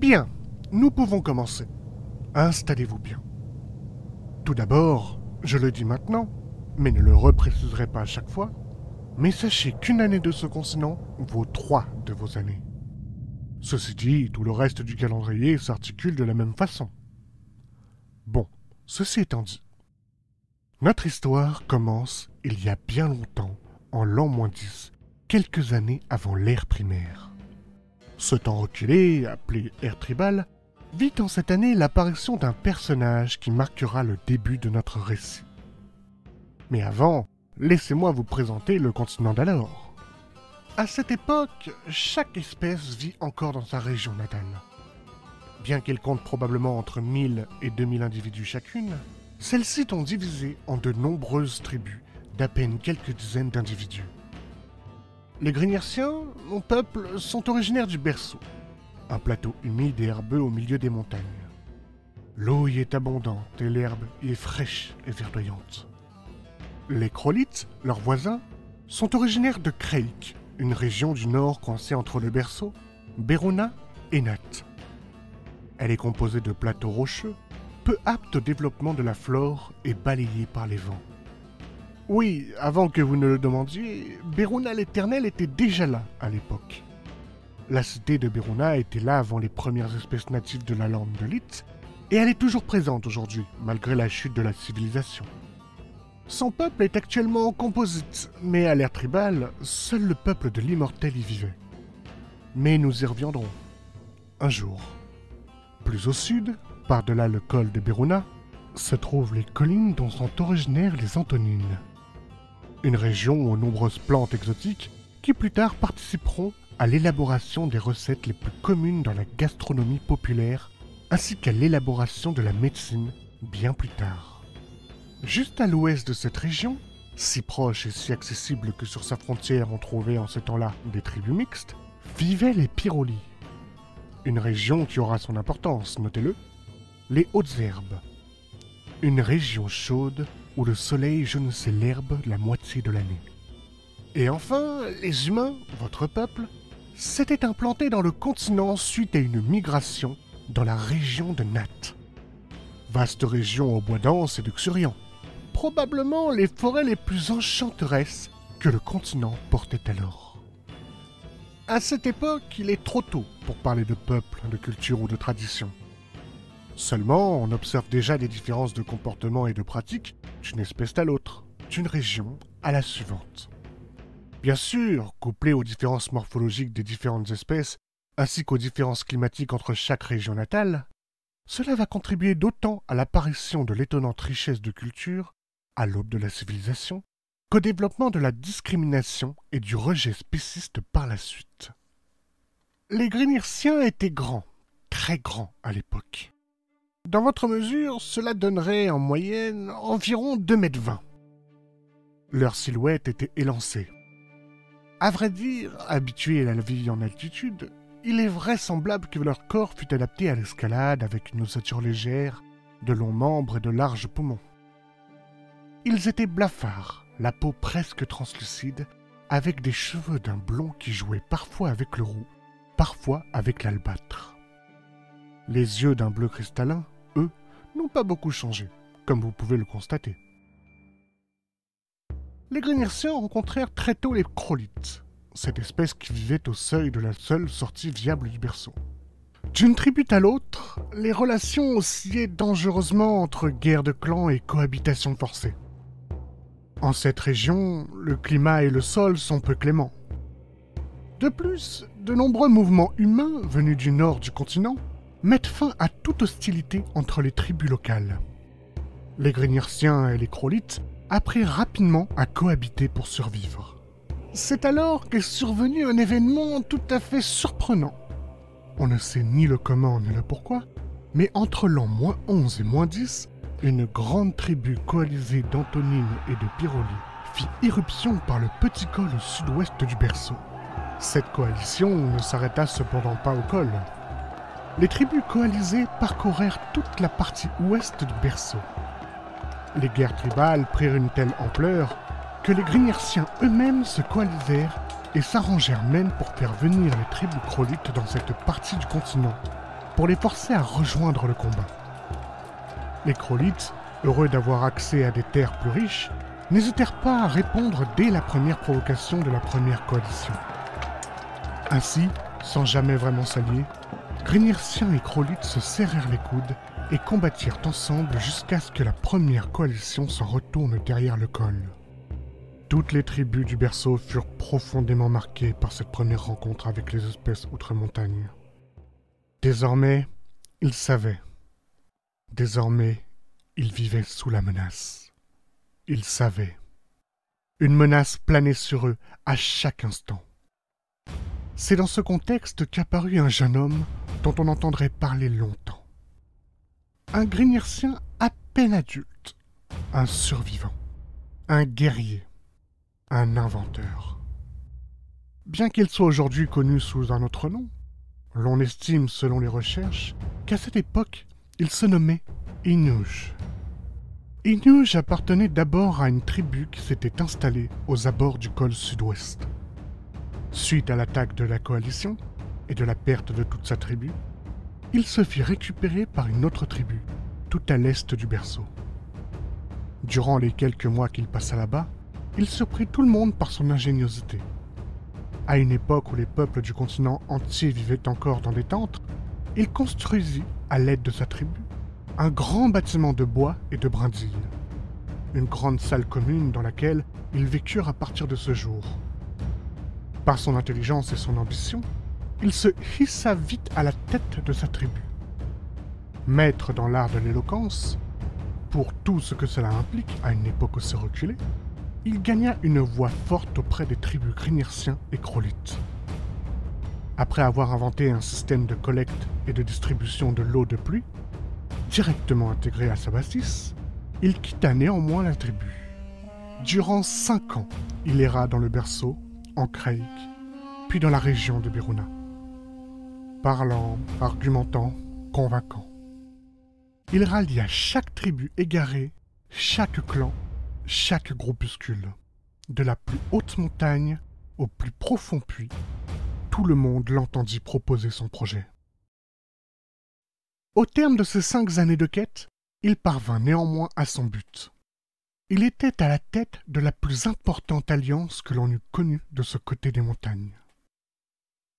Bien, nous pouvons commencer. Installez-vous bien. Tout d'abord, je le dis maintenant, mais ne le repréciserai pas à chaque fois, mais sachez qu'une année de ce continent vaut 3 de vos années. Ceci dit, tout le reste du calendrier s'articule de la même façon. Bon, ceci étant dit, notre histoire commence il y a bien longtemps, en l'an -10, quelques années avant l'ère primaire. Ce temps reculé, appelé ère tribale, vit en cette année l'apparition d'un personnage qui marquera le début de notre récit. Mais avant, laissez-moi vous présenter le continent d'alors. À cette époque, chaque espèce vit encore dans sa région natale. Bien qu'elle compte probablement entre 1000 et 2000 individus chacune, celles-ci sont divisées en de nombreuses tribus d'à peine quelques dizaines d'individus. Les Grignarsiens, mon peuple, sont originaires du Berceau, un plateau humide et herbeux au milieu des montagnes. L'eau y est abondante et l'herbe y est fraîche et verdoyante. Les Krolites, leurs voisins, sont originaires de Kreik, une région du nord coincée entre le Berceau, Berona et Nath. Elle est composée de plateaux rocheux, peu aptes au développement de la flore et balayés par les vents. Oui, avant que vous ne le demandiez, Berona l'Éternel était déjà là à l'époque. La cité de Berona était là avant les premières espèces natives de la lande de Lith, et elle est toujours présente aujourd'hui, malgré la chute de la civilisation. Son peuple est actuellement en composite, mais à l'ère tribale, seul le peuple de l'Immortel y vivait. Mais nous y reviendrons. Un jour. Plus au sud, par-delà le col de Berona, se trouvent les collines dont sont originaires les Antonines. Une région aux nombreuses plantes exotiques qui plus tard participeront à l'élaboration des recettes les plus communes dans la gastronomie populaire, ainsi qu'à l'élaboration de la médecine bien plus tard. Juste à l'ouest de cette région, si proche et si accessible que sur sa frontière on trouvait en ce temps-là des tribus mixtes, vivaient les Pyrolis. Une région qui aura son importance, notez-le, les Hautes-Herbes. Une région chaude où le soleil jaunissait l'herbe la moitié de l'année. Et enfin, les humains, votre peuple, s'étaient implantés dans le continent suite à une migration dans la région de Nath. Vaste région aux bois denses et luxuriants. Probablement les forêts les plus enchanteresses que le continent portait alors. À cette époque, il est trop tôt pour parler de peuple, de culture ou de tradition. Seulement, on observe déjà des différences de comportement et de pratique d'une espèce à l'autre, d'une région à la suivante. Bien sûr, couplé aux différences morphologiques des différentes espèces, ainsi qu'aux différences climatiques entre chaque région natale, cela va contribuer d'autant à l'apparition de l'étonnante richesse de culture, à l'aube de la civilisation, qu'au développement de la discrimination et du rejet spéciste par la suite. Les Grignarsiens étaient grands, très grands à l'époque. Dans votre mesure, cela donnerait en moyenne environ 2,20 m. Leur silhouette était élancée. À vrai dire, habitués à la vie en altitude, il est vraisemblable que leur corps fût adapté à l'escalade avec une ossature légère, de longs membres et de larges poumons. Ils étaient blafards, la peau presque translucide, avec des cheveux d'un blond qui jouait parfois avec le roux, parfois avec l'albâtre. Les yeux d'un bleu cristallin, eux, n'ont pas beaucoup changé, comme vous pouvez le constater. Les Grignarsiens rencontrèrent très tôt les Krolites, cette espèce qui vivait au seuil de la seule sortie viable du Berceau. D'une tribu à l'autre, les relations oscillaient dangereusement entre guerre de clans et cohabitation forcée. En cette région, le climat et le sol sont peu cléments. De plus, de nombreux mouvements humains venus du nord du continent mettent fin à toute hostilité entre les tribus locales. Les Grignarsiens et les Krolites apprirent rapidement à cohabiter pour survivre. C'est alors qu'est survenu un événement tout à fait surprenant. On ne sait ni le comment ni le pourquoi, mais entre l'an -11 et -10, une grande tribu coalisée d'Antonines et de Pyrolis fit irruption par le petit col au sud-ouest du Berceau. Cette coalition ne s'arrêta cependant pas au col. Les tribus coalisées parcourèrent toute la partie ouest du Berceau. Les guerres tribales prirent une telle ampleur que les Grignarsiens eux-mêmes se coalisèrent et s'arrangèrent même pour faire venir les tribus Krolites dans cette partie du continent, pour les forcer à rejoindre le combat. Les Krollites, heureux d'avoir accès à des terres plus riches, n'hésitèrent pas à répondre dès la première provocation de la première coalition. Ainsi, sans jamais vraiment s'allier, Grignirciens et Krollites se serrèrent les coudes et combattirent ensemble jusqu'à ce que la première coalition s'en retourne derrière le col. Toutes les tribus du berceau furent profondément marquées par cette première rencontre avec les espèces outre-montagne. Désormais, ils savaient. Désormais, ils vivaient sous la menace. Ils savaient. Une menace planait sur eux à chaque instant. C'est dans ce contexte qu'apparut un jeune homme dont on entendrait parler longtemps. Un Grignircien à peine adulte, un survivant, un guerrier, un inventeur. Bien qu'il soit aujourd'hui connu sous un autre nom, l'on estime, selon les recherches, qu'à cette époque, il se nommait Inuj. Inuj appartenait d'abord à une tribu qui s'était installée aux abords du col sud-ouest. Suite à l'attaque de la coalition et de la perte de toute sa tribu, il se fit récupérer par une autre tribu, tout à l'est du berceau. Durant les quelques mois qu'il passa là-bas, il surprit tout le monde par son ingéniosité. À une époque où les peuples du continent entier vivaient encore dans des tentes, il construisit, à l'aide de sa tribu, un grand bâtiment de bois et de brindilles. Une grande salle commune dans laquelle ils vécurent à partir de ce jour. Par son intelligence et son ambition, il se hissa vite à la tête de sa tribu. Maître dans l'art de l'éloquence, pour tout ce que cela implique à une époque aussi reculée, il gagna une voix forte auprès des tribus Grignirciens et Krollites. Après avoir inventé un système de collecte et de distribution de l'eau de pluie, directement intégré à sa bâtisse, il quitta néanmoins la tribu. Durant 5 ans, il erra dans le berceau, en Craig, puis dans la région de Biruna. Parlant, argumentant, convaincant. Il rallia chaque tribu égarée, chaque clan, chaque groupuscule. De la plus haute montagne au plus profond puits, tout le monde l'entendit proposer son projet. Au terme de ces 5 années de quête, il parvint néanmoins à son but. Il était à la tête de la plus importante alliance que l'on eût connue de ce côté des montagnes.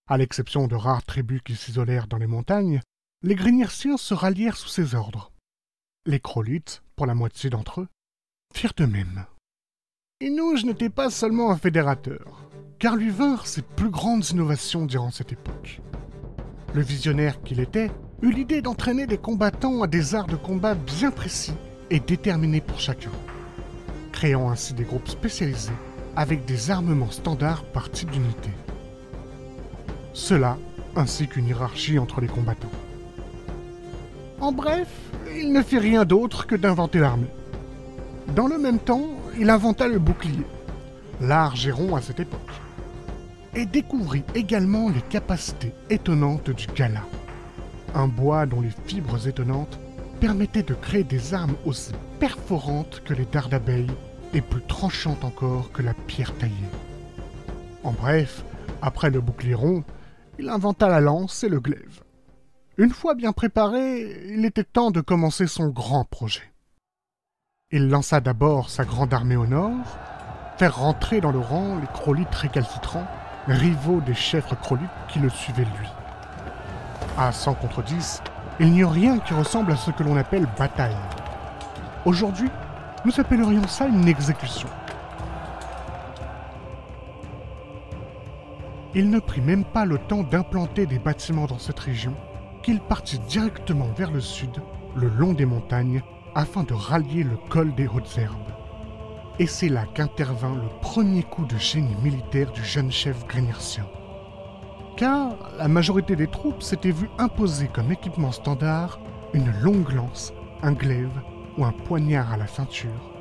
À l'exception de rares tribus qui s'isolèrent dans les montagnes, les Grignirciens se rallièrent sous ses ordres. Les Krollites, pour la moitié d'entre eux, firent de même. Inuj n'était pas seulement un fédérateur, car lui vinrent ses plus grandes innovations durant cette époque. Le visionnaire qu'il était eut l'idée d'entraîner les combattants à des arts de combat bien précis et déterminés pour chacun, créant ainsi des groupes spécialisés avec des armements standards par type d'unité. Cela, ainsi qu'une hiérarchie entre les combattants. En bref, il ne fit rien d'autre que d'inventer l'armée. Dans le même temps, il inventa le bouclier, large et rond à cette époque, et découvrit également les capacités étonnantes du gala, un bois dont les fibres étonnantes permettaient de créer des armes aussi perforantes que les dards d'abeilles et plus tranchantes encore que la pierre taillée. En bref, après le bouclier rond, il inventa la lance et le glaive. Une fois bien préparé, il était temps de commencer son grand projet. Il lança d'abord sa grande armée au nord, faire rentrer dans le rang les Krollites récalcitrants, rivaux des chefs Krollites qui le suivaient lui. À 100 contre 10, il n'y a rien qui ressemble à ce que l'on appelle bataille. Aujourd'hui, nous appellerions ça une exécution. Il ne prit même pas le temps d'implanter des bâtiments dans cette région, qu'il partit directement vers le sud, le long des montagnes, afin de rallier le col des Hautes-Herbes. Et c'est là qu'intervint le premier coup de génie militaire du jeune chef Grignircien. Car la majorité des troupes s'étaient vues imposer comme équipement standard une longue lance, un glaive ou un poignard à la ceinture,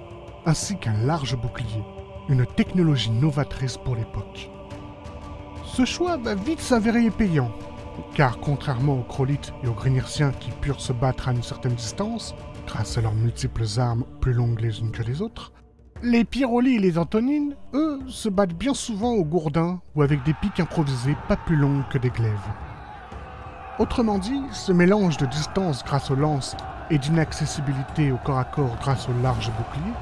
ainsi qu'un large bouclier, une technologie novatrice pour l'époque. Ce choix va vite s'avérer payant, car contrairement aux Krollites et aux Grignirciens qui purent se battre à une certaine distance, grâce à leurs multiples armes plus longues les unes que les autres, les Pyrolis et les Antonines, eux, se battent bien souvent au gourdin ou avec des piques improvisées pas plus longues que des glaives. Autrement dit, ce mélange de distance grâce aux lances et d'inaccessibilité au corps à corps grâce aux larges boucliers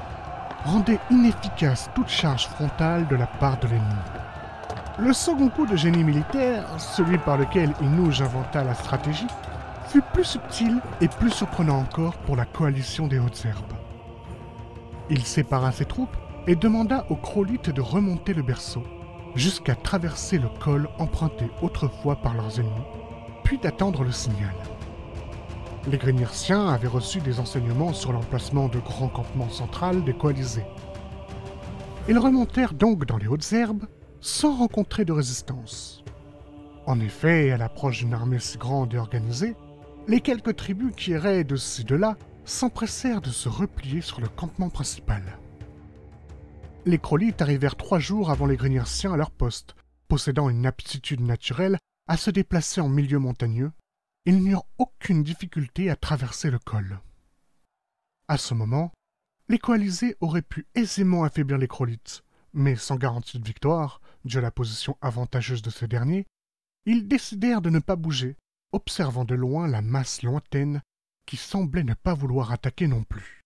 rendait inefficace toute charge frontale de la part de l'ennemi. Le second coup de génie militaire, celui par lequel Inouj inventa la stratégie, fut plus subtil et plus surprenant encore pour la coalition des Hautes-Herbes. Il sépara ses troupes et demanda aux Krollites de remonter le berceau, jusqu'à traverser le col emprunté autrefois par leurs ennemis, puis d'attendre le signal. Les Grignirciens avaient reçu des enseignements sur l'emplacement de grands campements centrales des coalisés. Ils remontèrent donc dans les Hautes-Herbes sans rencontrer de résistance. En effet, à l'approche d'une armée si grande et organisée, les quelques tribus qui erraient de ci de là s'empressèrent de se replier sur le campement principal. Les Krollites arrivèrent 3 jours avant les Grignirciens à leur poste, possédant une aptitude naturelle à se déplacer en milieu montagneux. Ils n'eurent aucune difficulté à traverser le col. À ce moment, les coalisés auraient pu aisément affaiblir les Krollites, mais sans garantie de victoire, dû à la position avantageuse de ces derniers, ils décidèrent de ne pas bouger, observant de loin la masse lointaine qui semblait ne pas vouloir attaquer non plus.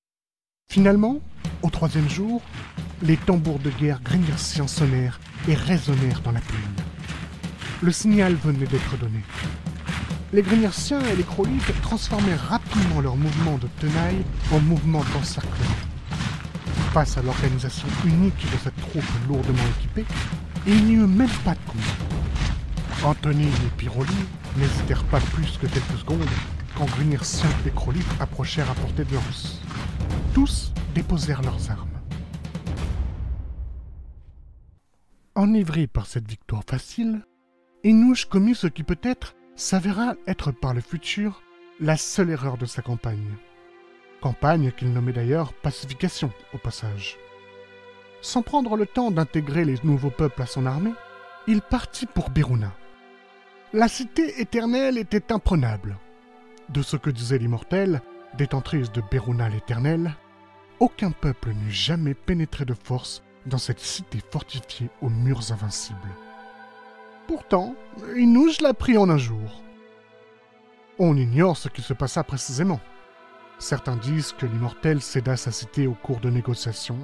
Finalement, au 3e jour, les tambours de guerre grignirciens sonnèrent et résonnèrent dans la plaine. Le signal venait d'être donné. Les Grignirciens et les Krollites transformèrent rapidement leur mouvement de tenaille en mouvement d'encerclement. Face à l'organisation unique de cette troupe lourdement équipée, il n'y eut même pas de combat. Anthony et Pyroli n'hésitèrent pas plus que quelques secondes quand Grignirciens et Krollites approchèrent à portée de lance. Tous déposèrent leurs armes. Enivré par cette victoire facile, Inouj commit ce qui peut-être s'avéra être par le futur la seule erreur de sa campagne. Campagne qu'il nommait d'ailleurs pacification au passage. Sans prendre le temps d'intégrer les nouveaux peuples à son armée, il partit pour Beruna. La cité éternelle était imprenable. De ce que disait l'immortelle, détentrice de Beruna l'éternel, aucun peuple n'eût jamais pénétré de force dans cette cité fortifiée aux murs invincibles. Pourtant, Inouj l'a pris en un jour. On ignore ce qui se passa précisément. Certains disent que l'immortel céda sa cité au cours de négociations.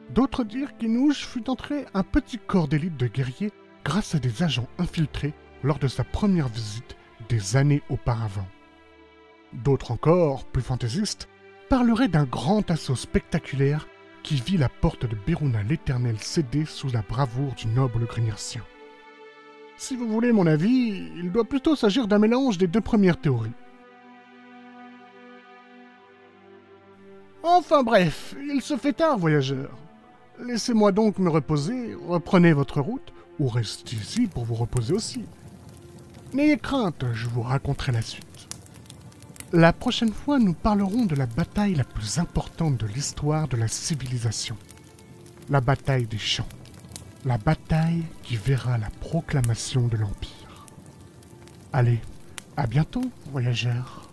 D'autres dirent qu'Inouj fut entré un petit corps d'élite de guerriers grâce à des agents infiltrés lors de sa première visite des années auparavant. D'autres encore, plus fantaisistes, parleraient d'un grand assaut spectaculaire qui vit la porte de Beruna l'Éternel céder sous la bravoure du noble Grignircien. Si vous voulez mon avis, il doit plutôt s'agir d'un mélange des 2 premières théories. Enfin bref, il se fait tard, voyageurs. Laissez-moi donc me reposer, reprenez votre route, ou restez ici pour vous reposer aussi. N'ayez crainte, je vous raconterai la suite. La prochaine fois, nous parlerons de la bataille la plus importante de l'histoire de la civilisation. La bataille des champs. La bataille qui verra la proclamation de l'Empire. Allez, à bientôt, voyageurs.